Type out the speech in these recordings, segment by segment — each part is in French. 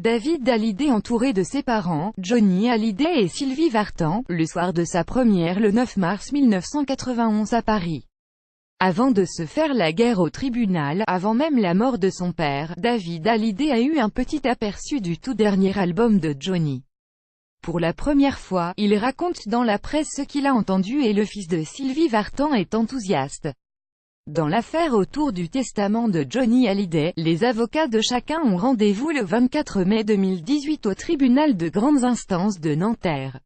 David Hallyday entouré de ses parents, Johnny Hallyday et Sylvie Vartan, le soir de sa première le 9 mars 1991 à Paris. Avant de se faire la guerre au tribunal, avant même la mort de son père, David Hallyday a eu un petit aperçu du tout dernier album de Johnny. Pour la première fois, il raconte dans la presse ce qu'il a entendu et le fils de Sylvie Vartan est enthousiaste. Dans l'affaire autour du testament de Johnny Hallyday, les avocats de chacun ont rendez-vous le 24 mai 2018 au tribunal de grandes instances de Nanterre.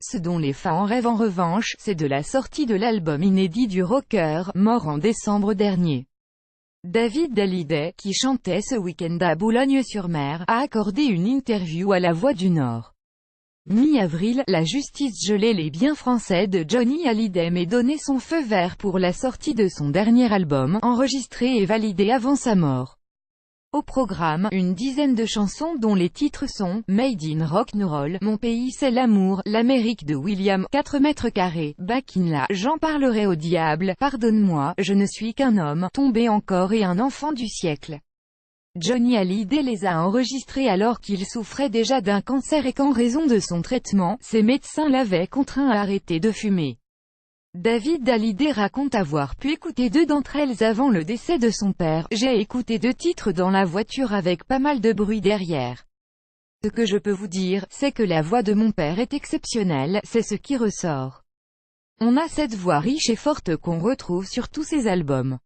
Ce dont les fans rêvent en revanche, c'est de la sortie de l'album inédit du rocker, mort en décembre dernier. David Hallyday, qui chantait ce week-end à Boulogne-sur-Mer, a accordé une interview à La Voix du Nord. Mi-avril, la justice gelait les biens français de Johnny Hallyday mais donnait son feu vert pour la sortie de son dernier album, enregistré et validé avant sa mort. Au programme, une dizaine de chansons dont les titres sont « Made in Rock'n'Roll »,« Mon pays c'est l'amour »,« L'Amérique de William »,« 4 mètres carrés »,« Back in la »,« J'en parlerai au diable »,« Pardonne-moi »,« Je ne suis qu'un homme »,« Tombé encore » et « Un enfant du siècle ». Johnny Hallyday les a enregistrés alors qu'il souffrait déjà d'un cancer et qu'en raison de son traitement, ses médecins l'avaient contraint à arrêter de fumer. David Hallyday raconte avoir pu écouter 2 d'entre elles avant le décès de son père. « J'ai écouté 2 titres dans la voiture avec pas mal de bruit derrière. Ce que je peux vous dire, c'est que la voix de mon père est exceptionnelle, c'est ce qui ressort. On a cette voix riche et forte qu'on retrouve sur tous ses albums.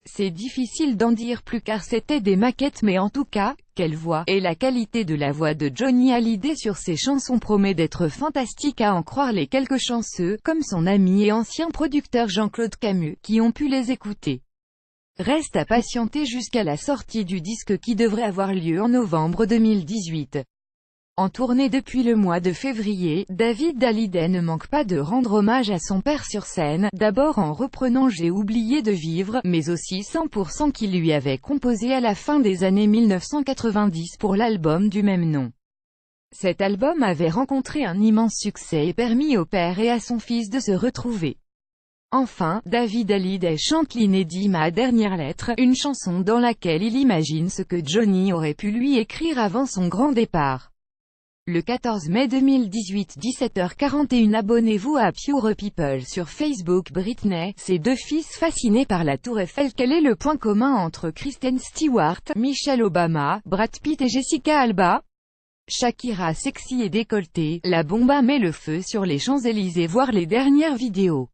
C'est difficile d'en dire plus car c'était des maquettes mais en tout cas, quelle voix, et la qualité de la voix de Johnny Hallyday sur ses chansons promet d'être fantastique à en croire les quelques chanceux, comme son ami et ancien producteur Jean-Claude Camus, qui ont pu les écouter. Reste à patienter jusqu'à la sortie du disque qui devrait avoir lieu en novembre 2018. En tournée depuis le mois de février, David Hallyday ne manque pas de rendre hommage à son père sur scène, d'abord en reprenant J'ai oublié de vivre, mais aussi 100% qu'il lui avait composé à la fin des années 1990 pour l'album du même nom. Cet album avait rencontré un immense succès et permis au père et à son fils de se retrouver. Enfin, David Hallyday chante l'inédit Ma dernière lettre, une chanson dans laquelle il imagine ce que Johnny aurait pu lui écrire avant son grand départ. Le 14 mai 2018 17h41 Abonnez-vous à Pure People sur Facebook. Britney, ses 2 fils fascinés par la Tour Eiffel. Quel est le point commun entre Kristen Stewart, Michelle Obama, Brad Pitt et Jessica Alba? Shakira sexy et décolletée, la bomba met le feu sur les Champs-Élysées. Voir les dernières vidéos.